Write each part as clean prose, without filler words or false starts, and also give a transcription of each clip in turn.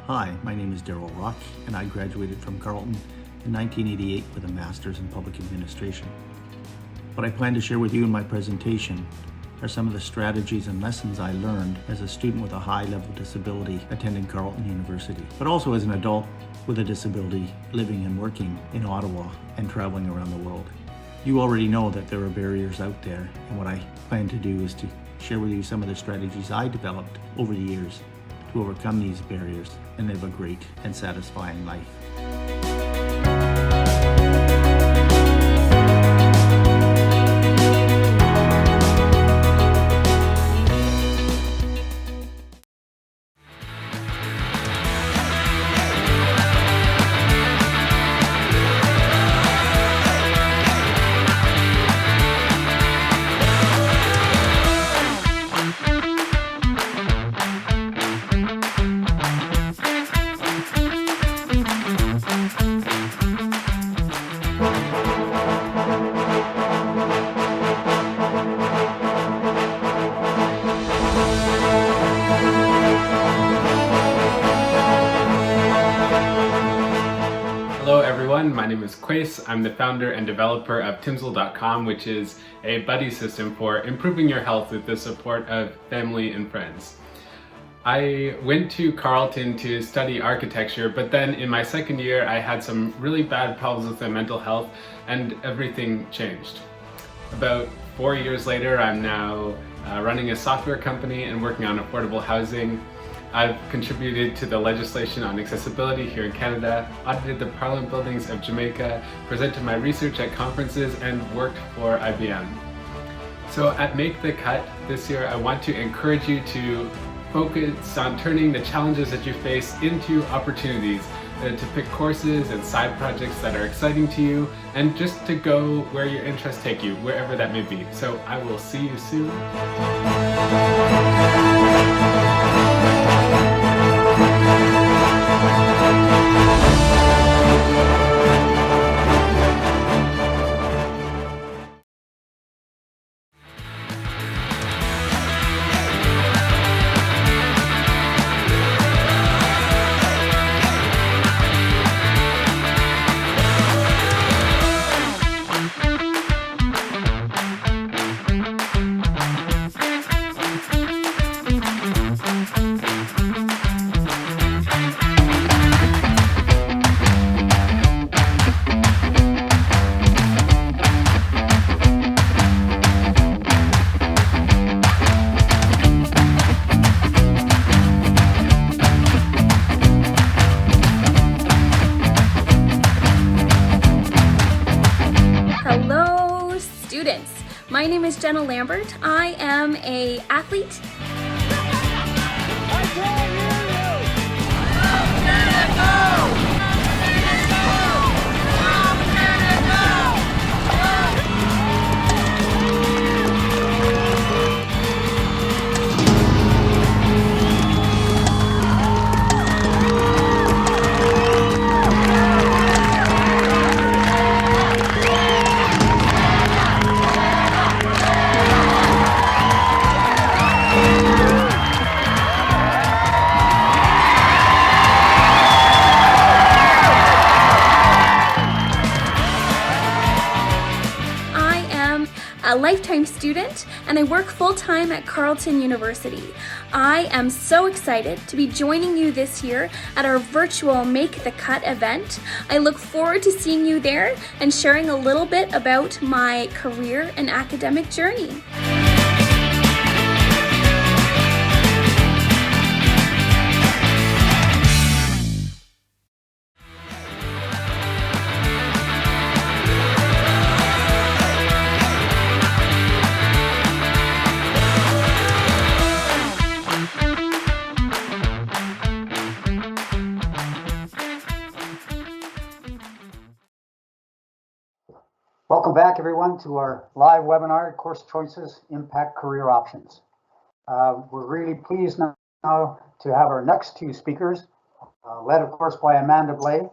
Hi, my name is Daryl Rock, and I graduated from Carleton in 1988 with a Master's in Public Administration. What I plan to share with you in my presentation are some of the strategies and lessons I learned as a student with a high-level disability attending Carleton University, but also as an adult with a disability living and working in Ottawa and traveling around the world. You already know that there are barriers out there, and what I plan to do is to share with you some of the strategies I developed over the years to overcome these barriers and live a great and satisfying life. Hello everyone, my name is Quace. I'm the founder and developer of Timsel.com, which is a buddy system for improving your health with the support of family and friends. I went to Carleton to study architecture, but then in my second year I had some really bad problems with my mental health and everything changed. About 4 years later, I'm now running a software company and working on affordable housing. I've contributed to the legislation on accessibility here in Canada, audited the Parliament buildings of Jamaica, presented my research at conferences, and worked for IBM. So at Make the Cut this year, I want to encourage you to focus on turning the challenges that you face into opportunities, to pick courses and side projects that are exciting to you, and just to go where your interests take you, wherever that may be. So I will see you soon. Hello students, my name is Jenna Lambert. I am an athlete. A lifetime student, and I work full-time at Carleton University. I am so excited to be joining you this year at our virtual Make the Cut event. I look forward to seeing you there and sharing a little bit about my career and academic journey. Welcome back, everyone, to our live webinar, Course Choices Impact Career Options. We're really pleased now to have our next two speakers, led, of course, by Amanda Blais,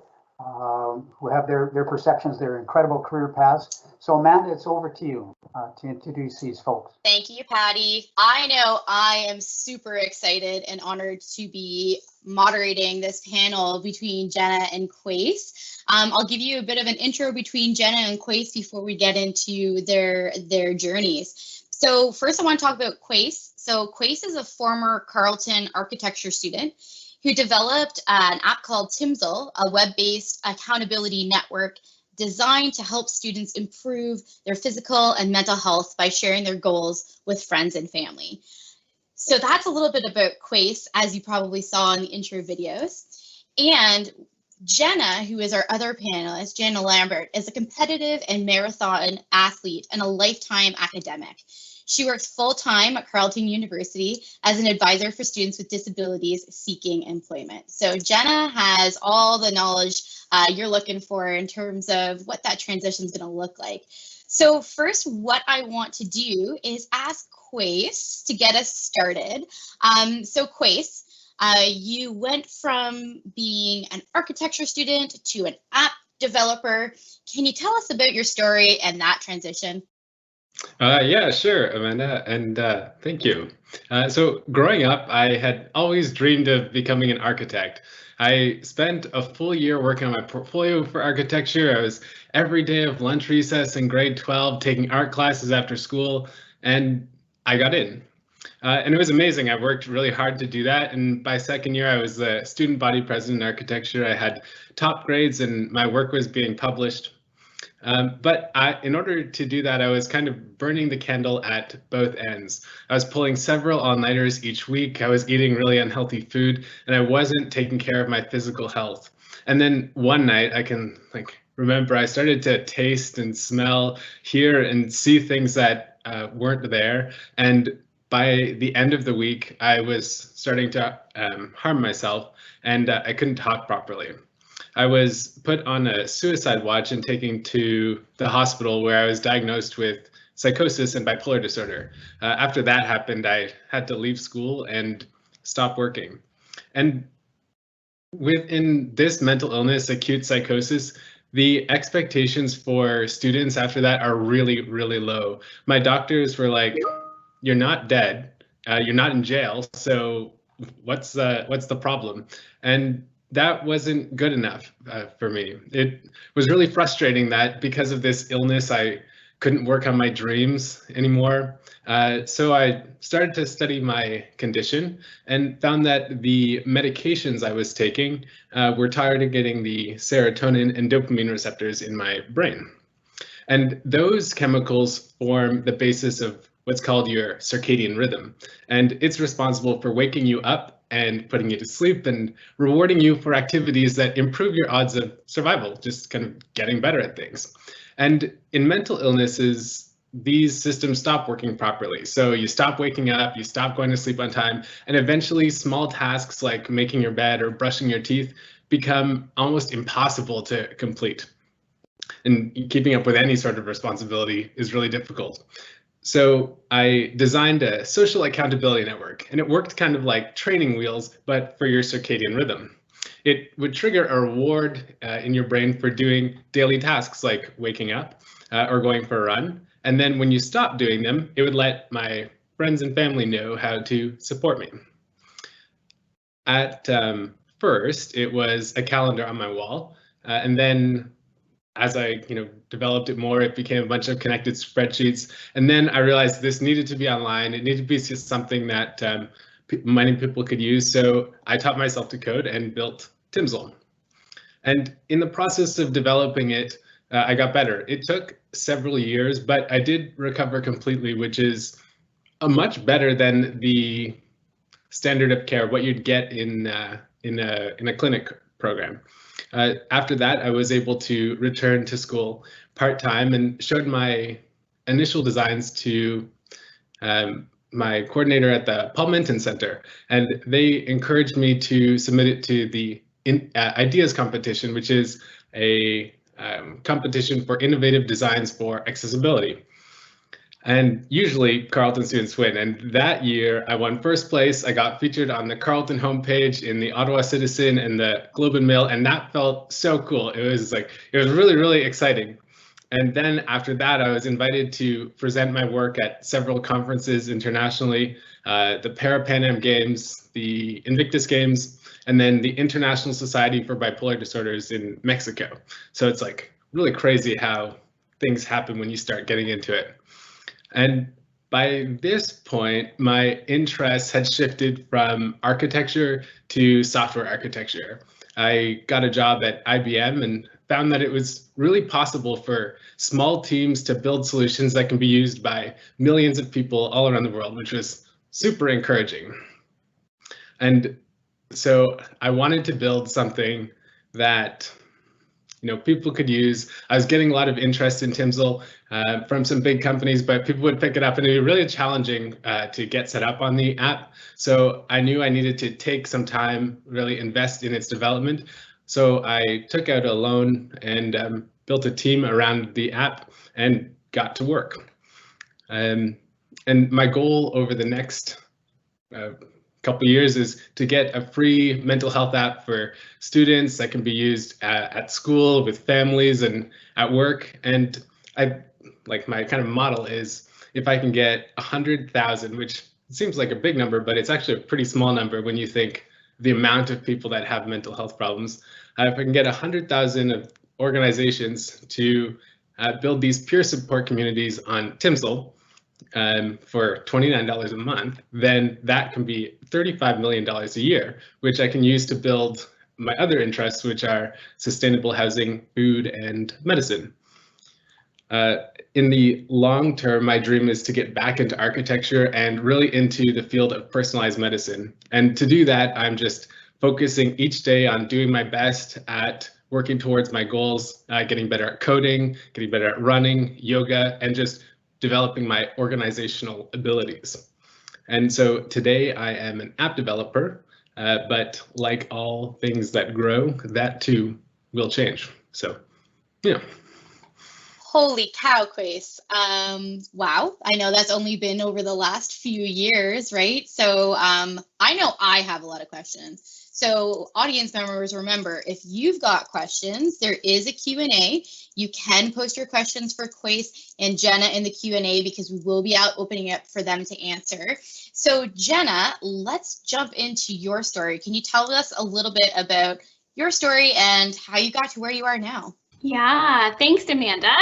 who have their perceptions, their incredible career paths. So, Amanda, it's over to you to introduce these folks. Thank you, Patty. I know I am super excited and honored to be moderating this panel between Jenna and Quace. I'll give you a bit of an intro between Jenna and Quace before we get into their journeys. So first I want to talk about Quace. So Quace is a former Carleton architecture student who developed an app called Timsel, a web-based accountability network designed to help students improve their physical and mental health by sharing their goals with friends and family. So that's a little bit about Quace, as you probably saw in the intro videos. And Jenna, who is our other panelist, Jenna Lambert, is a competitive and marathon athlete and a lifetime academic. She works full-time at Carleton University as an advisor for students with disabilities seeking employment. So Jenna has all the knowledge you're looking for in terms of what that transition is going to look like. So first, what I want to do is ask Quace to get us started. So Quace, you went from being an architecture student to an app developer. Can you tell us about your story and that transition? Yeah, sure, Amanda, and thank you. So growing up, I had always dreamed of becoming an architect. I spent a full year working on my portfolio for architecture. I was every day of lunch recess in grade 12 taking art classes after school, and I got in. And it was amazing. I worked really hard to do that, and by second year, I was the student body president in architecture. I had top grades, and my work was being published. But in order to do that, I was kind of burning the candle at both ends. I was pulling several all-nighters each week. I was eating really unhealthy food, and I wasn't taking care of my physical health. And then one night, I can remember I started to taste and smell, hear, and see things that weren't there. And by the end of the week, I was starting to harm myself, and I couldn't talk properly. I was put on a suicide watch and taken to the hospital where I was diagnosed with psychosis and bipolar disorder. After that happened, I had to leave school and stop working. And within this mental illness, acute psychosis, the expectations for students after that are really, really low. My doctors were like, "You're not dead, you're not in jail, so what's the problem?" And that wasn't good enough for me. It was really frustrating that because of this illness, I couldn't work on my dreams anymore. So I started to study my condition and found that the medications I was taking were targeting the serotonin and dopamine receptors in my brain. And those chemicals form the basis of what's called your circadian rhythm. And it's responsible for waking you up and putting you to sleep and rewarding you for activities that improve your odds of survival, just kind of getting better at things. And in mental illnesses, these systems stop working properly. So you stop waking up, you stop going to sleep on time, and eventually small tasks like making your bed or brushing your teeth become almost impossible to complete. And keeping up with any sort of responsibility is really difficult. So I designed a social accountability network, and it worked kind of like training wheels, but for your circadian rhythm. It would trigger a reward in your brain for doing daily tasks like waking up or going for a run. And then when you stop doing them, it would let my friends and family know how to support me. At first, it was a calendar on my wall, and then as I developed it more, it became a bunch of connected spreadsheets. And then I realized this needed to be online. It needed to be just something that many people could use. So I taught myself to code and built Timsel. And in the process of developing it, I got better. It took several years, but I did recover completely, which is much better than the standard of care, what you'd get in a clinic program. After that, I was able to return to school part-time and showed my initial designs to my coordinator at the Paul Minton Center, and they encouraged me to submit it to the Ideas competition, which is a competition for innovative designs for accessibility. And usually Carleton students win. And that year I won first place. I got featured on the Carleton homepage, in the Ottawa Citizen and the Globe and Mail. And that felt so cool. It was really, really exciting. And then after that, I was invited to present my work at several conferences internationally, the Para-Pan Am Games, the Invictus Games, and then the International Society for Bipolar Disorders in Mexico. So it's like really crazy how things happen when you start getting into it. And by this point, my interests had shifted from architecture to software architecture. I got a job at IBM and found that it was really possible for small teams to build solutions that can be used by millions of people all around the world, which was super encouraging. And so I wanted to build something that people could use. I was getting a lot of interest in TIMSL from some big companies, but people would pick it up and it'd be really challenging to get set up on the app. So I knew I needed to take some time, really invest in its development. So I took out a loan and built a team around the app and got to work. And my goal over the next couple of years is to get a free mental health app for students that can be used at school, with families, and at work. And my kind of model is, if I can get 100,000, which seems like a big number, but it's actually a pretty small number when you think the amount of people that have mental health problems. If I can get 100,000 of organizations to build these peer support communities on TIMSL, for $29 a month, then that can be $35 million a year, which I can use to build my other interests, which are sustainable housing, food, and medicine. In the long term, my dream is to get back into architecture and really into the field of personalized medicine. And to do that, I'm just focusing each day on doing my best at working towards my goals, getting better at coding, getting better at running, yoga, and just developing my organizational abilities. And so today I am an app developer, but like all things that grow, that too will change. So, yeah. Holy cow, Quace. Wow, I know that's only been over the last few years, right? So I know I have a lot of questions. So audience members, remember, if you've got questions, there is a Q&A. You can post your questions for Quace and Jenna in the Q&A, because we will be out opening up for them to answer. So Jenna, let's jump into your story. Can you tell us a little bit about your story and how you got to where you are now? Yeah, thanks, Amanda.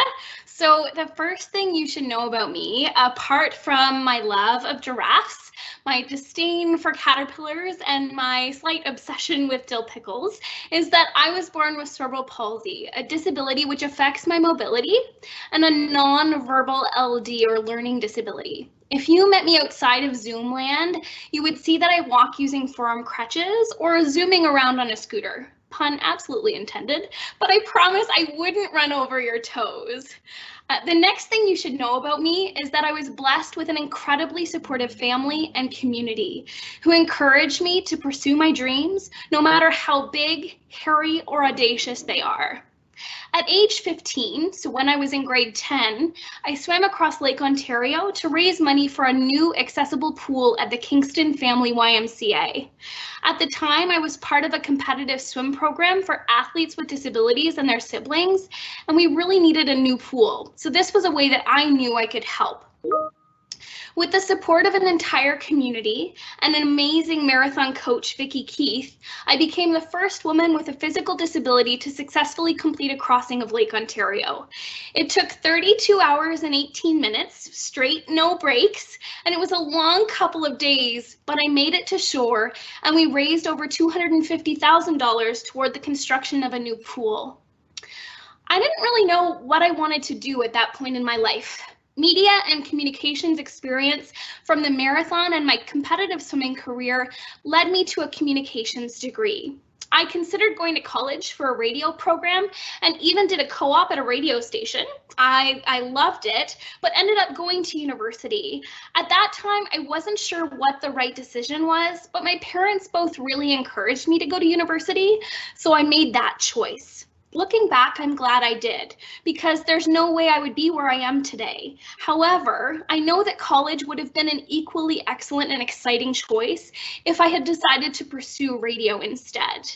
So the first thing you should know about me, apart from my love of giraffes, my disdain for caterpillars, and my slight obsession with dill pickles, is that I was born with cerebral palsy, a disability which affects my mobility, and a non-verbal LD, or learning disability. If you met me outside of Zoom land, you would see that I walk using forearm crutches or zooming around on a scooter. Pun absolutely intended, but I promise I wouldn't run over your toes. The next thing you should know about me is that I was blessed with an incredibly supportive family and community who encouraged me to pursue my dreams, no matter how big, hairy, or audacious they are. At age 15, so when I was in grade 10, I swam across Lake Ontario to raise money for a new accessible pool at the Kingston Family YMCA. At the time, I was part of a competitive swim program for athletes with disabilities and their siblings, and we really needed a new pool. So this was a way that I knew I could help. With the support of an entire community and an amazing marathon coach, Vicki Keith, I became the first woman with a physical disability to successfully complete a crossing of Lake Ontario. It took 32 hours and 18 minutes, straight, no breaks, and it was a long couple of days, but I made it to shore, and we raised over $250,000 toward the construction of a new pool. I didn't really know what I wanted to do at that point in my life. Media and communications experience from the marathon and my competitive swimming career led me to a communications degree. I considered going to college for a radio program and even did a co-op at a radio station. I loved it, but ended up going to university. At that time, I wasn't sure what the right decision was, but my parents both really encouraged me to go to university, so I made that choice. Looking back, I'm glad I did, because there's no way I would be where I am today. However, I know that college would have been an equally excellent and exciting choice if I had decided to pursue radio instead.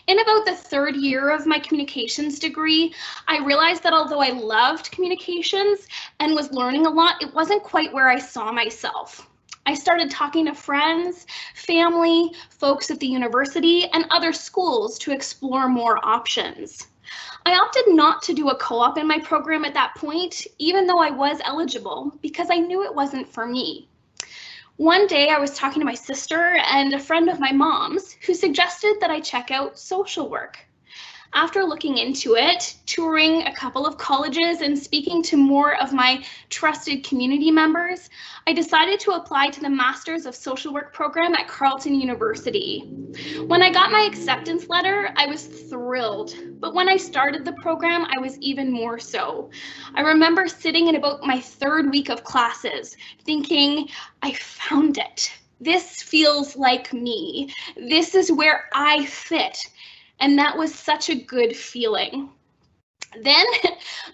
In about the third year of my communications degree, I realized that although I loved communications and was learning a lot, it wasn't quite where I saw myself. I started talking to friends, family, folks at the university, and other schools to explore more options. I opted not to do a co-op in my program at that point, even though I was eligible, because I knew it wasn't for me. One day I was talking to my sister and a friend of my mom's who suggested that I check out social work. After looking into it, touring a couple of colleges and speaking to more of my trusted community members, I decided to apply to the Masters of Social Work program at Carleton University. When I got my acceptance letter, I was thrilled, but when I started the program, I was even more so. I remember sitting in about my third week of classes, thinking, I found it. This feels like me. This is where I fit. And that was such a good feeling. Then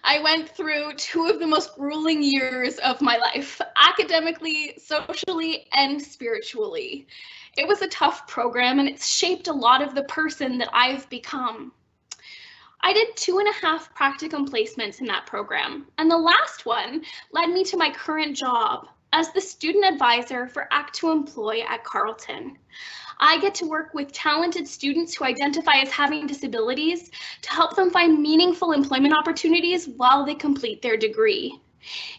I went through two of the most grueling years of my life, academically, socially, and spiritually. It was a tough program, and it's shaped a lot of the person that I've become. I did 2.5 practicum placements in that program, and the last one led me to my current job as the student advisor for Act to Employ at Carleton. I get to work with talented students who identify as having disabilities to help them find meaningful employment opportunities while they complete their degree.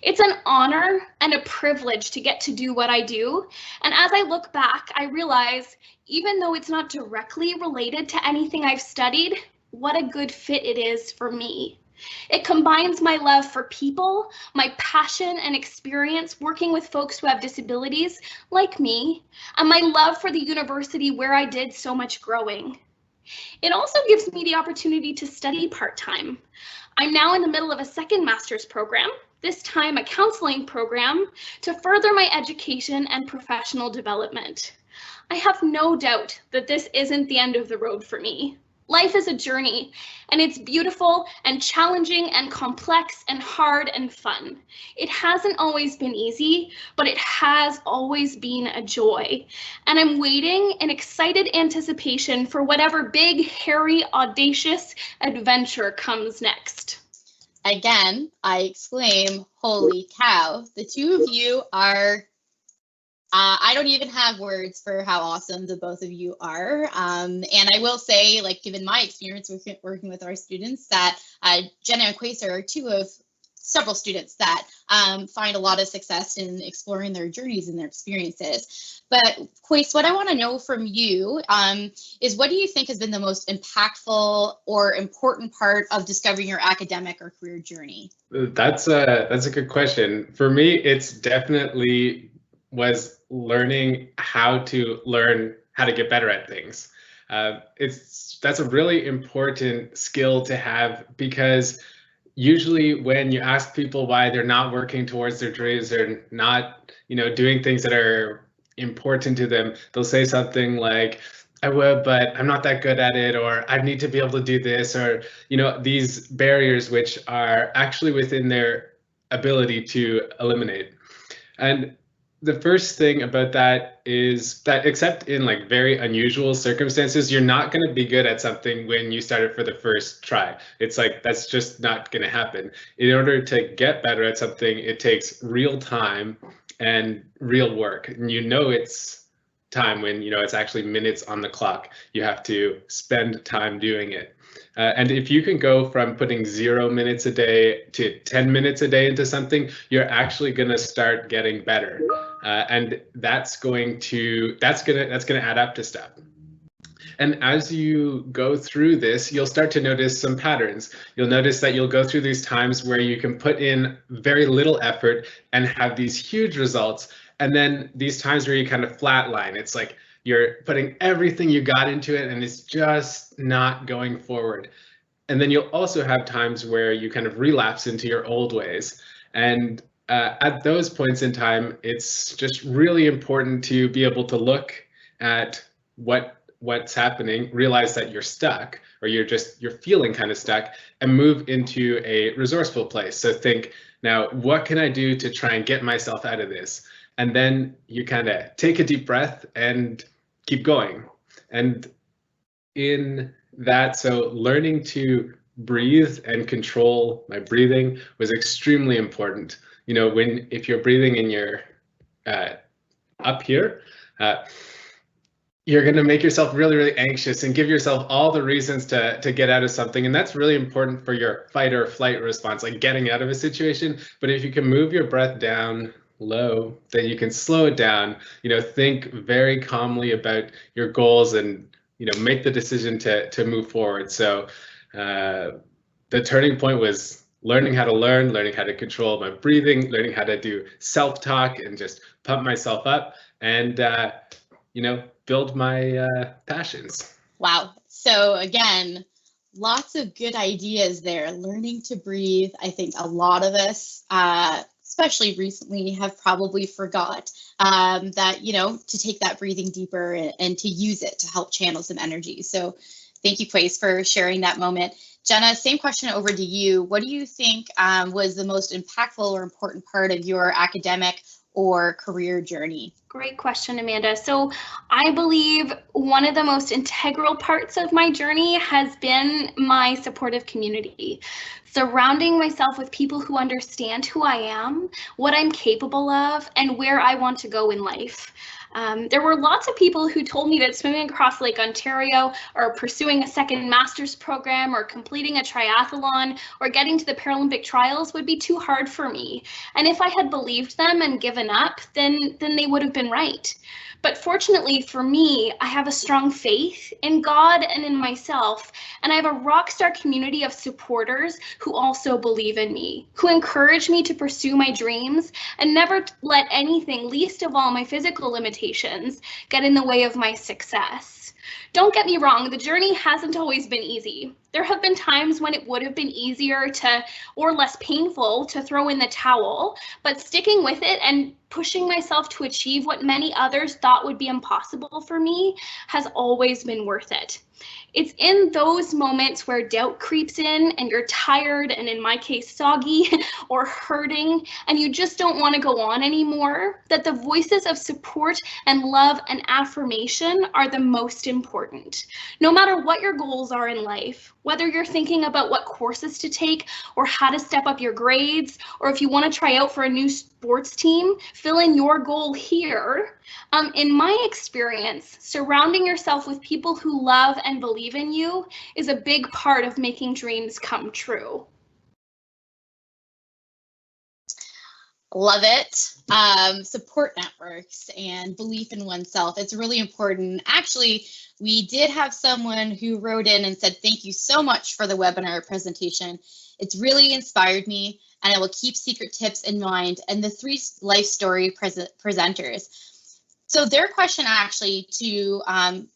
It's an honor and a privilege to get to do what I do. And as I look back, I realize, even though it's not directly related to anything I've studied, what a good fit it is for me. It combines my love for people, my passion and experience working with folks who have disabilities like me, and my love for the university where I did so much growing. It also gives me the opportunity to study part-time. I'm now in the middle of a second master's program, this time a counseling program, to further my education and professional development. I have no doubt that this isn't the end of the road for me. Life is a journey, and it's beautiful and challenging and complex and hard and fun. It hasn't always been easy, but it has always been a joy. And I'm waiting in excited anticipation for whatever big, hairy, audacious adventure comes next. Again, I exclaim, holy cow. The two of you are I don't even have words for how awesome the both of you are. And I will say, like, given my experience working with our students, that Jenna and Quace are two of several students that find a lot of success in exploring their journeys and their experiences. But Quace, what I want to know from you is, what do you think has been the most impactful or important part of discovering your academic or career journey? That's a good question. For me, it's definitely was learning how to get better at things. That's a really important skill to have, because usually when you ask people why they're not working towards their dreams or not, doing things that are important to them, they'll say something like, I would, but I'm not that good at it, or I need to be able to do this, or, these barriers which are actually within their ability to eliminate. And the first thing about that is that, except in like very unusual circumstances, you're not going to be good at something when you start it for the first try. It's like, that's just not going to happen. In order to get better at something, it takes real time and real work. And it's time when, it's actually minutes on the clock. You have to spend time doing it. And if you can go from putting 0 minutes a day to 10 minutes a day into something, you're actually going to start getting better. And that's going to add up to stuff. And as you go through this, you'll start to notice some patterns. You'll notice that you'll go through these times where you can put in very little effort and have these huge results. And then these times where you kind of flatline. It's like you're putting everything you got into it and it's just not going forward. And then you'll also have times where you kind of relapse into your old ways. And at those points in time, it's just really important to be able to look at what what's happening, realize that you're stuck, or you're feeling kind of stuck, and move into a resourceful place. So think, now, what can I do to try and get myself out of this? And then you kind of take a deep breath and keep going. And in that, so learning to breathe and control my breathing was extremely important. You know, if you're breathing and you're up here, you're going to make yourself really, really anxious and give yourself all the reasons to get out of something. And that's really important for your fight or flight response, like getting out of a situation. But if you can move your breath down low, then you can slow it down, you know, think very calmly about your goals and, you know, make the decision to move forward. So the turning point was learning how to learning how to control my breathing, learning how to do self-talk and just pump myself up and, you know, build my passions. Wow. So again, lots of good ideas there. Learning to breathe. I think a lot of us, especially recently, have probably forgot that, you know, to take that breathing deeper and to use it to help channel some energy. So thank you, Quace, for sharing that moment. Jenna, same question over to you. What do you think was the most impactful or important part of your academic or career journey? Great question, Amanda. So I believe one of the most integral parts of my journey has been my supportive community. Surrounding myself with people who understand who I am, what I'm capable of, and where I want to go in life. There were lots of people who told me that swimming across Lake Ontario or pursuing a second master's program or completing a triathlon or getting to the Paralympic trials would be too hard for me. And if I had believed them and given up, then they would have been right. But fortunately for me, I have a strong faith in God and in myself, and I have a rock star community of supporters who also believe in me, who encourage me to pursue my dreams and never let anything, least of all my physical limitations, get in the way of my success. Don't get me wrong, the journey hasn't always been easy. There have been times when it would have been easier or less painful to throw in the towel, but sticking with it and pushing myself to achieve what many others thought would be impossible for me has always been worth it. It's in those moments where doubt creeps in and you're tired and, in my case, soggy or hurting and you just don't want to go on anymore, that the voices of support and love and affirmation are the most important. No matter what your goals are in life, whether you're thinking about what courses to take or how to step up your grades, or if you want to try out for a new sports team, fill in your goal here. In my experience, surrounding yourself with people who love and believe in you is a big part of making dreams come true. Love it. Support networks and belief in oneself. It's really important. Actually, we did have someone who wrote in and said, thank you so much for the webinar presentation. It's really inspired me, and I will keep secret tips in mind and the 3 life story presenters. So their question actually to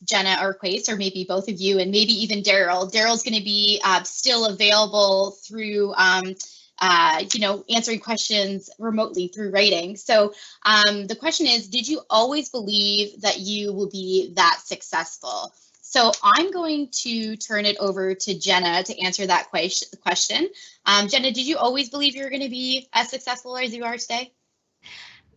Jenna or Quace, or maybe both of you, and maybe even Daryl. Daryl's going to be still available through answering questions remotely through writing. So the question is, did you always believe that you will be that successful? So I'm going to turn it over to Jenna to answer that question. Jenna, did you always believe you were going to be as successful as you are today?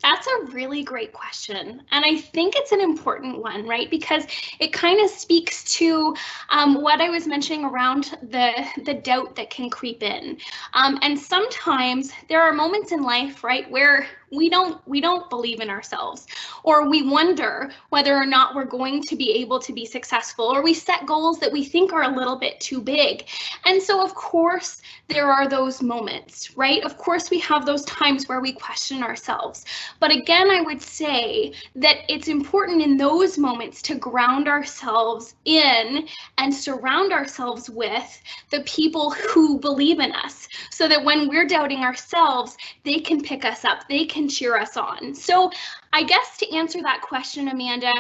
That's a really great question. And I think it's an important one, right? Because it kind of speaks to what I was mentioning around the doubt that can creep in. And sometimes there are moments in life, right, where we don't believe in ourselves, or we wonder whether or not we're going to be able to be successful, or we set goals that we think are a little bit too big. And so of course there are those moments, right? Of course we have those times where we question ourselves. But again, I would say that it's important in those moments to ground ourselves in and surround ourselves with the people who believe in us, so that when we're doubting ourselves, they can pick us up, they can cheer us on. So I guess to answer that question, Amanda,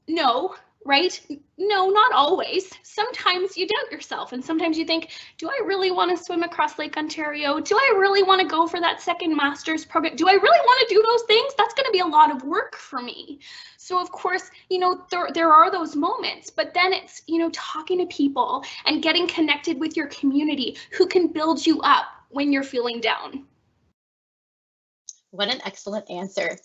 no, right? no, not always. Sometimes you doubt yourself, and sometimes you think, do I really want to swim across Lake Ontario? Do I really want to go for that second master's program? Do I really want to do those things? That's going to be a lot of work for me. So of course, there are those moments, but then it's, talking to people and getting connected with your community who can build you up when you're feeling down. What an excellent answer.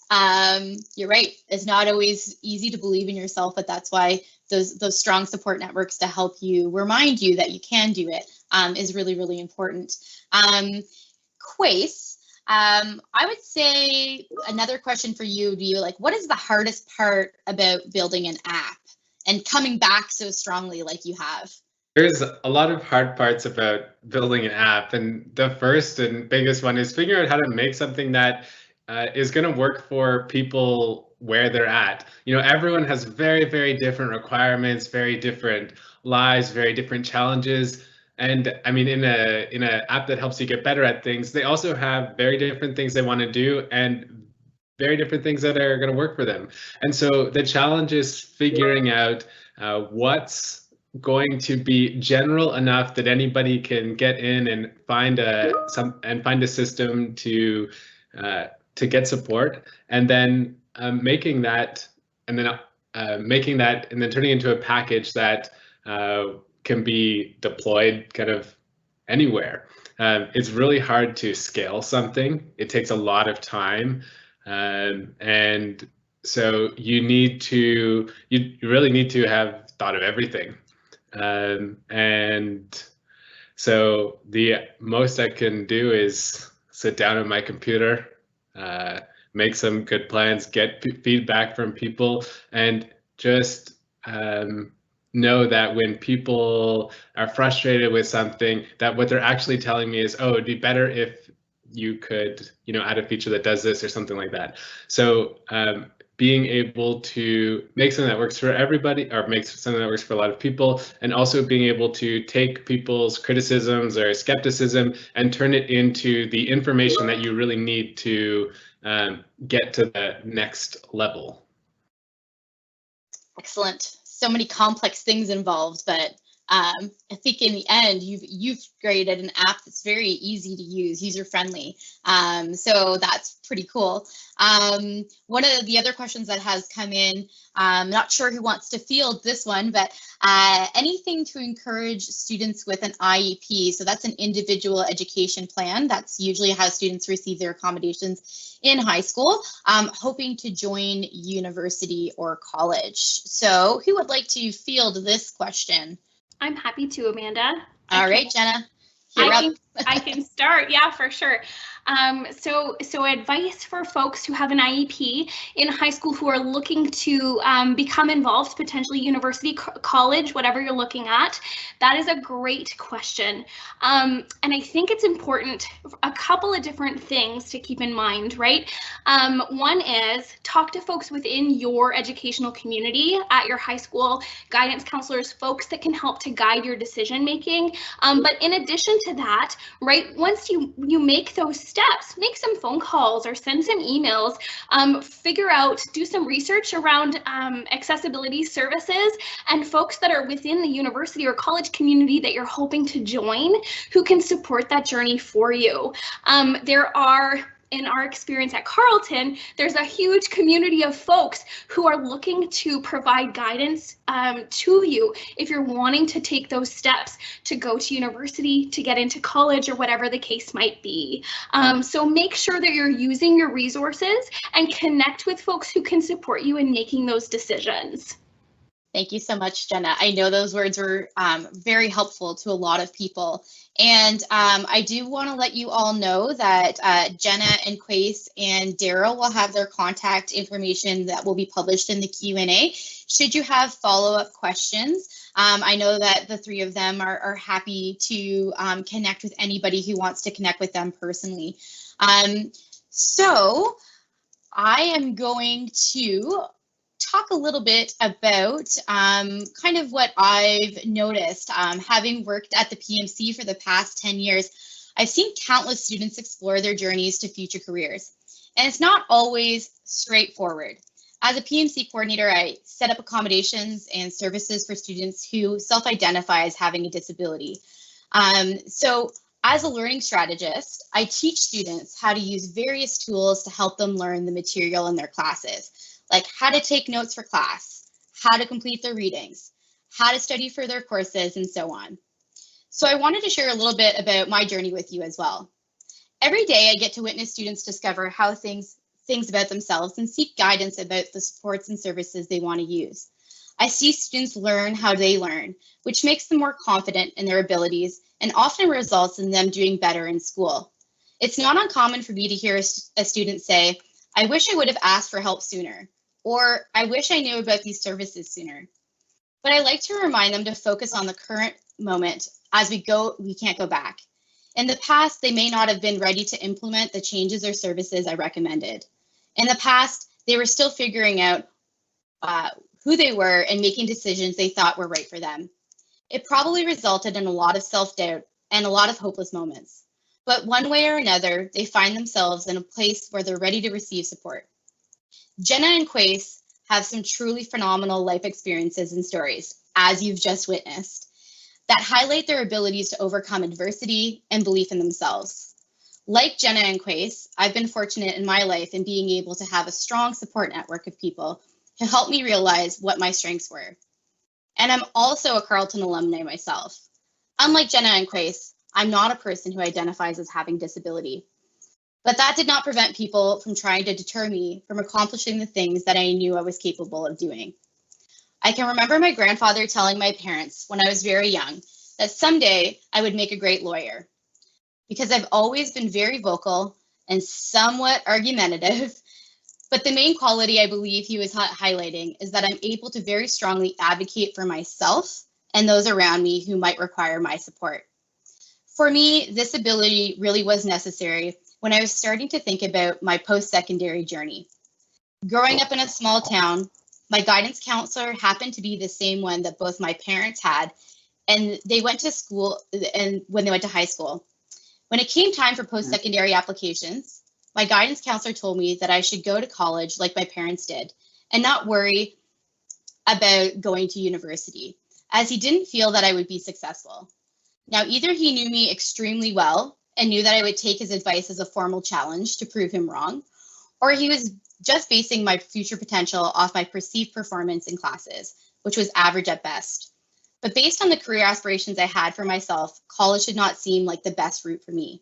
You're right. It's not always easy to believe in yourself, but that's why those strong support networks to help you remind you that you can do it is really, really important. Quace, I would say another question for you would be like, what is the hardest part about building an app and coming back so strongly like you have? There's a lot of hard parts about building an app, and the first and biggest one is figuring out how to make something that is going to work for people where they're at. Everyone has very, very different requirements, very different lives, very different challenges. And I mean, in a app that helps you get better at things, they also have very different things they want to do and very different things that are going to work for them. And so the challenge is figuring out what's going to be general enough that anybody can get in and find a system to get support, and then making that and then turning into a package that can be deployed kind of anywhere. It's really hard to scale something. It takes a lot of time, and so you really need to have thought of everything. And so the most I can do is sit down at my computer, make some good plans, get feedback from people, and just know that when people are frustrated with something, that what they're actually telling me is, oh, it'd be better if you could, add a feature that does this or something like that. So being able to make something that works for everybody, or make something that works for a lot of people, and also being able to take people's criticisms or skepticism and turn it into the information that you really need to get to the next level. Excellent. So many complex things involved, but I think in the end, you've created an app that's very easy to use, user-friendly. So that's pretty cool. One of the other questions that has come in, I'm not sure who wants to field this one, but anything to encourage students with an IEP. So that's an individual education plan. That's usually how students receive their accommodations in high school, hoping to join university or college. So who would like to field this question? I'm happy to, Amanda. All right, Jenna. I can start. Yeah, for sure. So advice for folks who have an IEP in high school who are looking to become involved, potentially university, college, whatever you're looking at. That is a great question. And I think it's important, a couple of different things to keep in mind, right? One is talk to folks within your educational community at your high school, guidance counselors, folks that can help to guide your decision making. But in addition to that, right, once you make those steps, make some phone calls or send some emails, figure out, do some research around accessibility services and folks that are within the university or college community that you're hoping to join who can support that journey for you. There are, in our experience at Carleton, there's a huge community of folks who are looking to provide guidance to you if you're wanting to take those steps to go to university, to get into college, or whatever the case might be. So make sure that you're using your resources and connect with folks who can support you in making those decisions. Thank you so much, Jenna. I know those words were very helpful to a lot of people. And I do want to let you all know that Jenna and Quace and Daryl will have their contact information that will be published in the Q&A. Should you have follow-up questions, I know that the three of them are happy to connect with anybody who wants to connect with them personally. So I am going to talk a little bit about kind of what I've noticed. Having worked at the PMC for the past 10 years, I've seen countless students explore their journeys to future careers. And it's not always straightforward. As a PMC coordinator, I set up accommodations and services for students who self-identify as having a disability. So as a learning strategist, I teach students how to use various tools to help them learn the material in their classes, like how to take notes for class, how to complete their readings, how to study for their courses, and so on. So I wanted to share a little bit about my journey with you as well. Every day I get to witness students discover how things about themselves and seek guidance about the supports and services they want to use. I see students learn how they learn, which makes them more confident in their abilities and often results in them doing better in school. It's not uncommon for me to hear a student say, "I wish I would have asked for help sooner," or "I wish I knew about these services sooner." But I like to remind them to focus on the current moment. As we can't go back. In the past, they may not have been ready to implement the changes or services I recommended. In the past, they were still figuring out who they were and making decisions they thought were right for them. It probably resulted in a lot of self-doubt and a lot of hopeless moments. But one way or another, they find themselves in a place where they're ready to receive support. Jenna and Quace have some truly phenomenal life experiences and stories, as you've just witnessed, that highlight their abilities to overcome adversity and belief in themselves. Like Jenna and Quace, I've been fortunate in my life in being able to have a strong support network of people who helped me realize what my strengths were. And I'm also a Carleton alumni myself. Unlike Jenna and Quace, I'm not a person who identifies as having disability. But that did not prevent people from trying to deter me from accomplishing the things that I knew I was capable of doing. I can remember my grandfather telling my parents when I was very young that someday I would make a great lawyer. Because I've always been very vocal and somewhat argumentative, but the main quality I believe he was highlighting is that I'm able to very strongly advocate for myself and those around me who might require my support. For me, this ability really was necessary when I was starting to think about my post-secondary journey. Growing up in a small town, my guidance counselor happened to be the same one that both my parents had, and they went to school and when they went to high school. When it came time for post-secondary applications, my guidance counselor told me that I should go to college like my parents did and not worry about going to university, as he didn't feel that I would be successful. Now, either he knew me extremely well and knew that I would take his advice as a formal challenge to prove him wrong, or he was just basing my future potential off my perceived performance in classes, which was average at best. But based on the career aspirations I had for myself, college did not seem like the best route for me.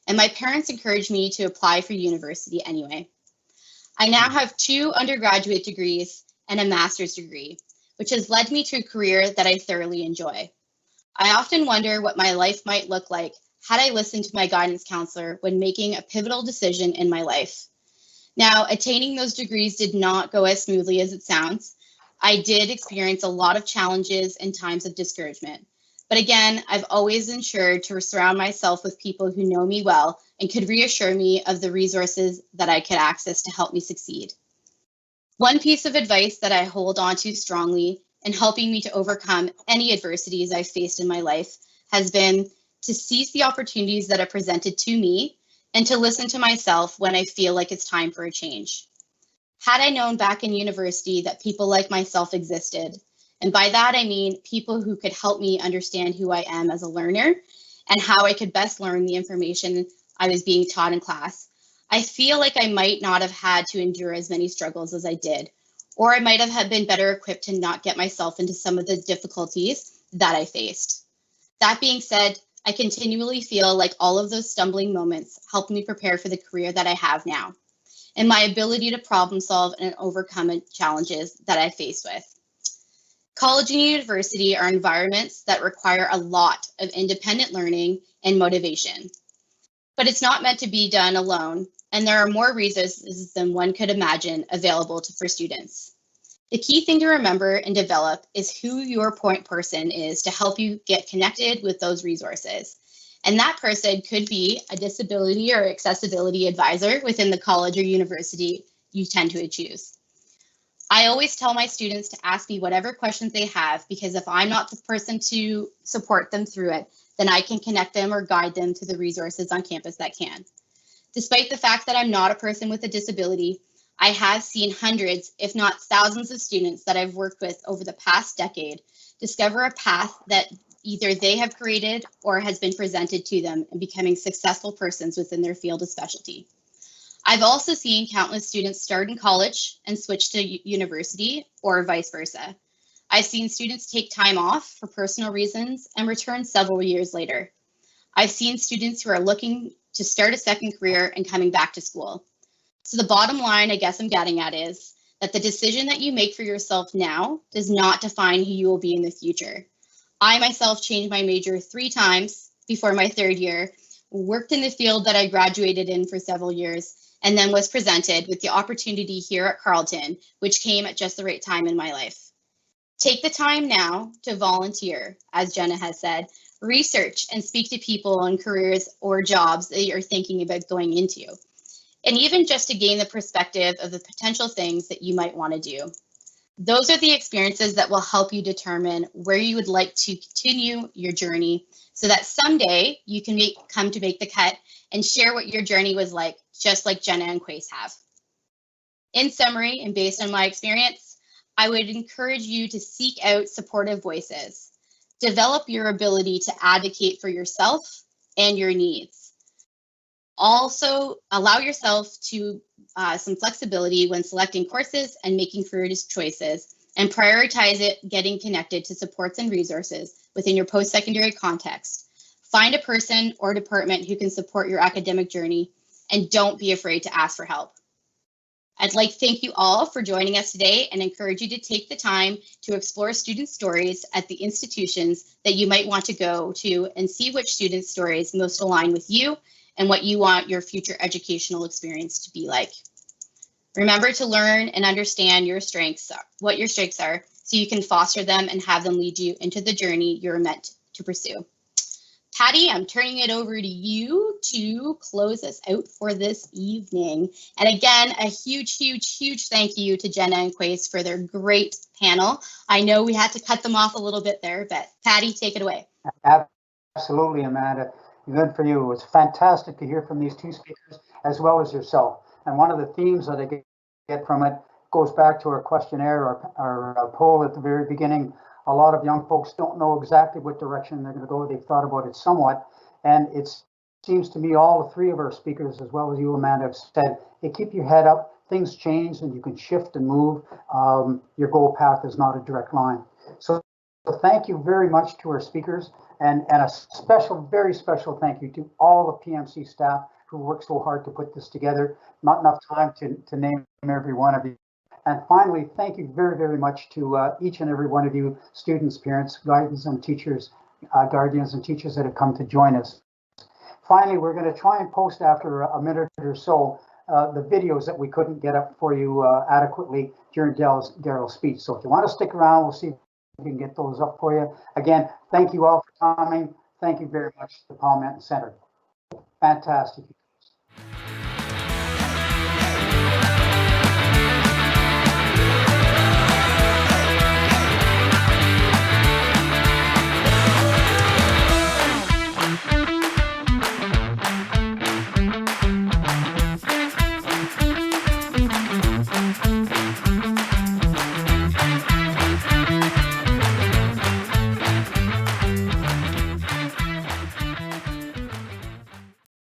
And my parents encouraged me to apply for university anyway. I now have 2 undergraduate degrees and a master's degree, which has led me to a career that I thoroughly enjoy. I often wonder what my life might look like had I listened to my guidance counselor when making a pivotal decision in my life. Now, attaining those degrees did not go as smoothly as it sounds. I did experience a lot of challenges and times of discouragement. But again, I've always ensured to surround myself with people who know me well and could reassure me of the resources that I could access to help me succeed. One piece of advice that I hold on to strongly in helping me to overcome any adversities I've faced in my life has been to seize the opportunities that are presented to me and to listen to myself when I feel like it's time for a change. Had I known back in university that people like myself existed, and by that I mean people who could help me understand who I am as a learner and how I could best learn the information I was being taught in class, I feel like I might not have had to endure as many struggles as I did, or I might have been better equipped to not get myself into some of the difficulties that I faced. That being said, I continually feel like all of those stumbling moments helped me prepare for the career that I have now, and my ability to problem solve and overcome challenges that I face with. College and university are environments that require a lot of independent learning and motivation, but it's not meant to be done alone, and there are more resources than one could imagine available for students. The key thing to remember and develop is who your point person is to help you get connected with those resources. And that person could be a disability or accessibility advisor within the college or university you tend to choose. I always tell my students to ask me whatever questions they have, because if I'm not the person to support them through it, then I can connect them or guide them to the resources on campus that can. Despite the fact that I'm not a person with a disability, I have seen hundreds, if not thousands of students that I've worked with over the past decade discover a path that either they have created or has been presented to them in becoming successful persons within their field of specialty. I've also seen countless students start in college and switch to university or vice versa. I've seen students take time off for personal reasons and return several years later. I've seen students who are looking to start a second career and coming back to school. So the bottom line I guess I'm getting at is that the decision that you make for yourself now does not define who you will be in the future. I myself changed my major 3 times before my 3rd year, worked in the field that I graduated in for several years, and then was presented with the opportunity here at Carleton, which came at just the right time in my life. Take the time now to volunteer, as Jenna has said, research and speak to people on careers or jobs that you're thinking about going into, and even just to gain the perspective of the potential things that you might want to do. Those are the experiences that will help you determine where you would like to continue your journey so that someday you can come to make the cut and share what your journey was like, just like Jenna and Quace have. In summary, and based on my experience, I would encourage you to seek out supportive voices. Develop your ability to advocate for yourself and your needs. Also, allow yourself to some flexibility when selecting courses and making career choices, and prioritize it getting connected to supports and resources within your post-secondary context. Find a person or department who can support your academic journey, and don't be afraid to ask for help. I'd like to thank you all for joining us today and encourage you to take the time to explore student stories at the institutions that you might want to go to and see which student stories most align with you and what you want your future educational experience to be like. Remember to learn and understand your strengths, what your strengths are, so you can foster them and have them lead you into the journey you're meant to pursue. Patty, I'm turning it over to you to close us out for this evening. And again, a huge, huge, huge thank you to Jenna and Quace for their great panel. I know we had to cut them off a little bit there, but Patty, take it away. Absolutely, Amanda. Good for you. It was fantastic to hear from these 2 speakers as well as yourself. And one of the themes that I get from it goes back to our questionnaire, our poll at the very beginning. A lot of young folks don't know exactly what direction they're going to go. They've thought about it somewhat. And it seems to me all the 3 of our speakers, as well as you, Amanda, have said, hey, keep your head up. Things change and you can shift and move. Your goal path is not a direct line. So thank you very much to our speakers, and a special, very special thank you to all the PMC staff who worked so hard to put this together. Not enough time to name every one of you. And finally, thank you very, very much to each and every one of you, students, parents, guardians and teachers that have come to join us. Finally, we're going to try and post after a minute or so the videos that we couldn't get up for you adequately during Daryl's speech. So if you want to stick around, we'll see if we can get those up for you. Again, thank you all for coming. Thank you very much to Paul Menton Center. Fantastic.